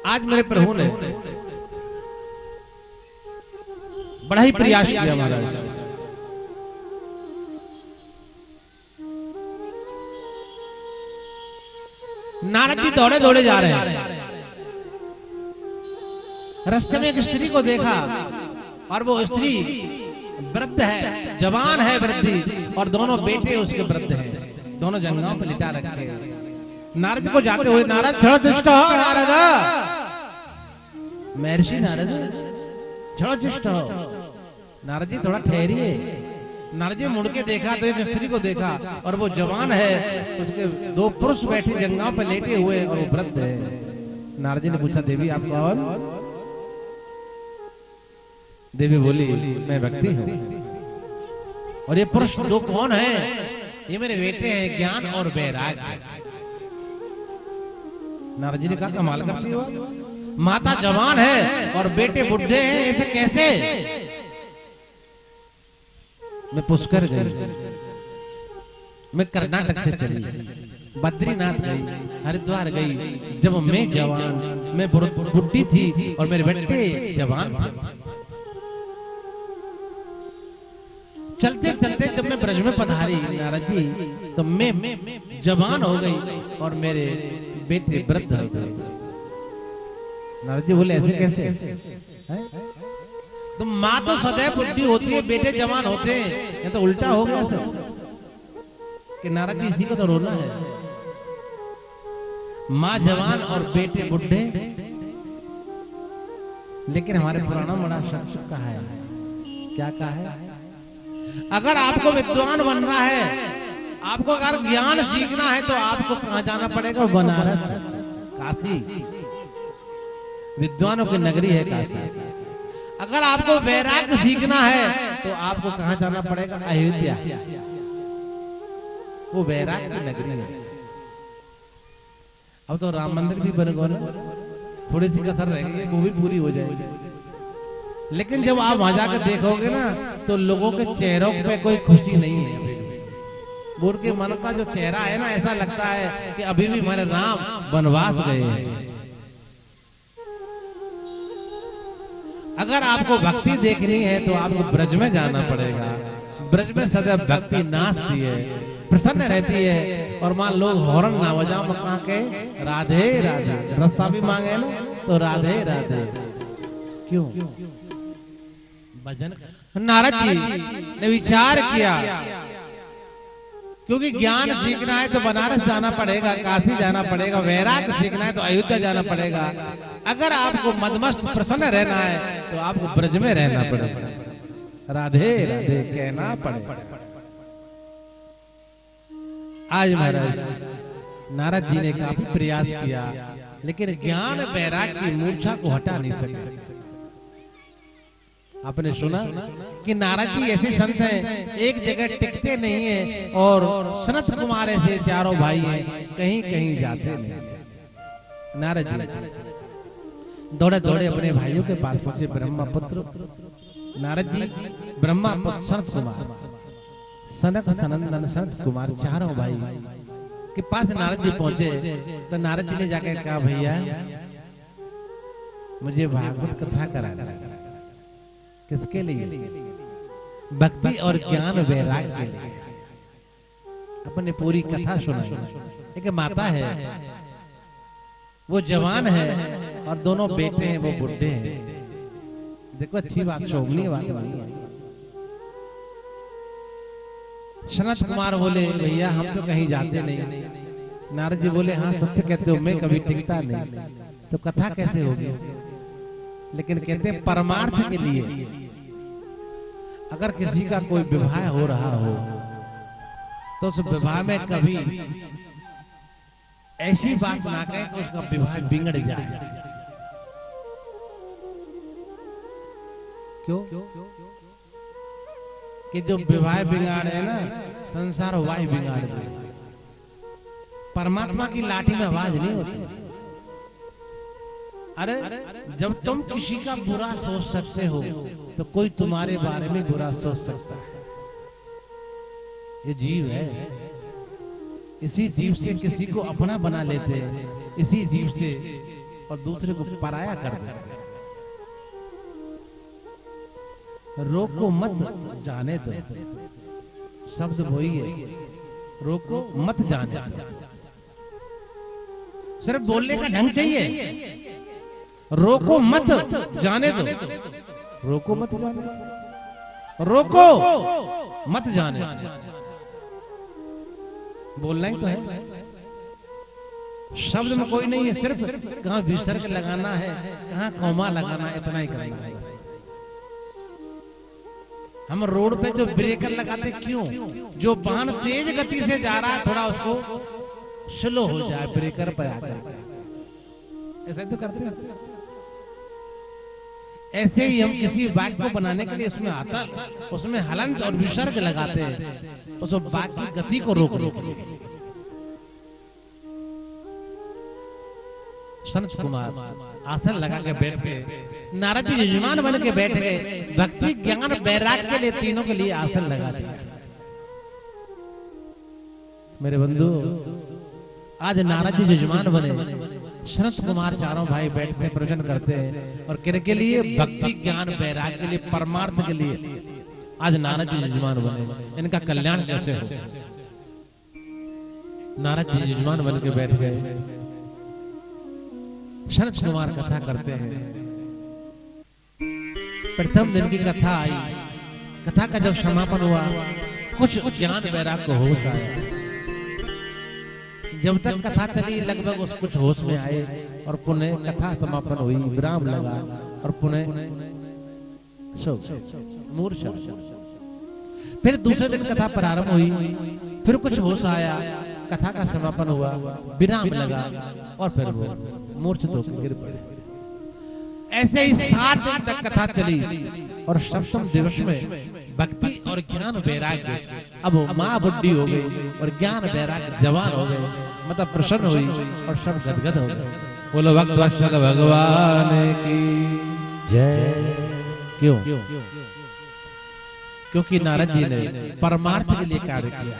आज मेरे प्रभु ने बड़ा ही प्रयास किया महाराज। नारद जी दौड़े दौड़े जा रहे हैं। रास्ते में एक स्त्री को देखा और वो स्त्री वृद्ध है, जवान है वृद्धि, और दोनों बेटे उसके वृद्ध हैं, दोनों जंघाओं पर लिटा रखे। नारद को जाते हुए, नारद छोड़ो दुष्ट हो, नारद महर्षि नारद छोड़ो दुष्ट हो। नारद जी थोड़ा ठहरिए। नारद जी मुड़ के देखा तो एक स्त्री को देखा और वो जवान है, उसके दो पुरुष बैठे जंघाओं पर लेटे हुए और वो वृद्ध है। नारद जी ने पूछा, देवी आप कौन? देवी बोली, मैं भक्ति हूं। और ये पुरुष दो कौन है? ये मेरे बेटे हैं, ज्ञान और वैराग्य। नारद जी ने कहा, कमाल करती हो, माता जवान है और बेटे बुढ़े हैं, ऐसे कैसे? मैं पुष्कर गई, मैं कर्नाटक से चली, बद्रीनाथ गई, हरिद्वार गई। जब मैं जवान, मैं बुढ़ी थी और मेरे बेटे जवान थे। चलते चलते जब मैं ब्रज में पधारी नारद जी, तो मैं जवान हो गई और मेरे बेटे वृद्ध हो गए। नारद जी बोले, ऐसे कैसे है? तो माँ तो सदैव बुढ़ी होती है, बेटे जवान होते हैं, ये तो उल्टा हो गया सब। कि नारद जी इसी को तो रोना है, माँ जवान और बेटे बुढ़े। लेकिन हमारे पुराणों में बड़ा सच कहा है। क्या कहा है? अगर आपको विद्वान बनना है, आपको अगर ज्ञान सीखना है, तो आपको कहां जाना पड़ेगा? बनारस, काशी। विद्वानों की नगरी है काशी। अगर आपको वैराग्य सीखना है, तो आपको कहां जाना पड़ेगा? अयोध्या। वो वैराग्य की नगरी है। अब तो राम मंदिर भी बन गया, थोड़ी सी कसर रह गई, वो भी पूरी हो जाएगी। लेकिन जब आप वहां जाकर देखोगे ना, तो लोगों के चेहरों पे कोई खुशी नहीं है। बुढ़ के मन का जो चेहरा है ना, ऐसा लगता है कि अभी भी हमारे राम वनवास गए हैं। अगर आपको भक्ति देखनी है, तो आपको ब्रज में जाना पड़ेगा। ब्रज में सदैव भक्ति नाचती है, प्रसन्न रहती है। और मान लोग हॉर्न ना बजाओ, कहाँ के राधे राधे, रास्ता भी मांगे ना तो राधे राधे। क्यों? भजन। नारद जी ने विचार किया, क्योंकि ज्ञान सीखना है तो बनारस जाना पड़ेगा, काशी जाना पड़ेगा। वैराग्य सीखना है तो अयोध्या जाना पड़ेगा। अगर आपको मदमस्त प्रसन्न रहना है, तो आपको ब्रज में रहना पड़ेगा, राधे राधे कहना पड़ेगा। आज महाराज नारद जी ने काफी प्रयास किया, लेकिन ज्ञान वैराग्य की मूर्छा को हटा नहीं सके। आपने सुना कि नारद जी ऐसे संत हैं, एक जगह टिकते नहीं है, और सनत कुमार ऐसे चारों भाई हैं, कहीं कहीं जाते नहीं। नारद जी दौड़े दौड़े अपने भाइयों के पास पहुंचे। ब्रह्मपुत्र नारद जी, ब्रह्मपुत्र सनत कुमार, सनक सनंदन सनत कुमार, चारों भाई के पास नारद जी पहुंचे। तो नारद जी ने जाकर कहा, भैया मुझे भागवत कथा कराना है। किसके लिए? भक्ति और ज्ञान वैराग्य के लिए। अपने पूरी कथा सुनाई। एक माता है, वो जवान है और दोनों बेटे हैं, वो बुढ़े हैं। देखो अच्छी बात, शोभनीय बात नहीं है। सनत कुमार बोले, भैया हम तो कहीं जाते नहीं। नारद जी बोले, हाँ सत्य कहते हो, मैं कभी टिकता नहीं, तो कथा कैसे होगी? लेकिन कहते हैं परमार्थ के लिए, अगर किसी का कोई विवाह हो रहा हो, तो उस विवाह में कभी ऐसी बात ना कहे कि उसका विवाह बिगड़ जाए। क्यों? कि जो विवाह बिगाड़े ना, संसार वाय बिगाड़ दे। परमात्मा की लाठी में आवाज नहीं होती। अरे जब तुम किसी का बुरा सोच सकते हो, तो कोई तुम्हारे बारे में बुरा सोच सकता है। ये जीव है, इसी जीव से किसी को अपना बना लेते हैं, इसी जीव से और दूसरे को पराया कर देते हैं। रोको मत जाने दो, शब्द वही है, रोको मत जाने दो। सिर्फ बोलने का ढंग चाहिए, रोको मत जाने दो, रोको मत जाने दो, रोको मत जाने दो। बोलना ही तो है, शब्द में कोई नहीं है, सिर्फ कहां विसर्ग लगाना है, कहां कौमा लगाना है, इतना ही करना है। हम रोड पे जो ब्रेकर लगाते क्यों? जो वाहन तेज गति से जा रहा है थोड़ा उसको स्लो हो जाए ब्रेकर पर आकर, ऐसा तो करते हैं। ऐसे ही हम किसी वाक्य को बनाने के लिए उसमें आता, उसमें हलंत और विसर्ग लगाते हैं, उस वाक्य की गति को रोकने के लिए। संत कुमार आसन लगा के बैठ गए, नारद जी यजमान बन के बैठ गए, भक्ति ज्ञान वैराग्य के लिए तीनों के लिए आसन लगा दिया। मेरे बंधु, आज नारद जी यजमान बने, संत कुमार चारों भाई बैठते प्रवचन करते हैं, और किनके लिए? भक्ति ज्ञान वैराग्य के लिए, परमार्थ के लिए आज नारद जी यजमान बने। इनका कल्याण कैसे हो? नारद जी यजमान बन के बैठ गए, संत कुमार कथा करते हैं। प्रथम दिन की कथा आई, कथा का जब समापन हुआ, कुछ ज्ञान वैराग्य को होश आया। जब तक कथा चली लगभग उस कुछ होश में आए, और पुनः कथा समापन हुई, विराम लगा, और पुनः सो मूर्छा। फिर दूसरे दिन कथा प्रारंभ हुई, फिर कुछ होश आया, कथा का समापन हुआ, विराम लगा, और फिर वो मूर्छित होकर गिर पड़े। ऐसे ही 7 दिन तक कथा चली, और सप्तम दिवस में भक्ति और ज्ञान वैराग्य, अब माँ बुढ़ी हो गई और ज्ञान वैराग्य जवान हो गए, मतलब प्रसन्न हुई और सब गदगद हो गए। बोलो भक्तवत्सल भगवान की जय। क्यों? क्योंकि नारद जी ने परमार्थ के लिए कार्य किया।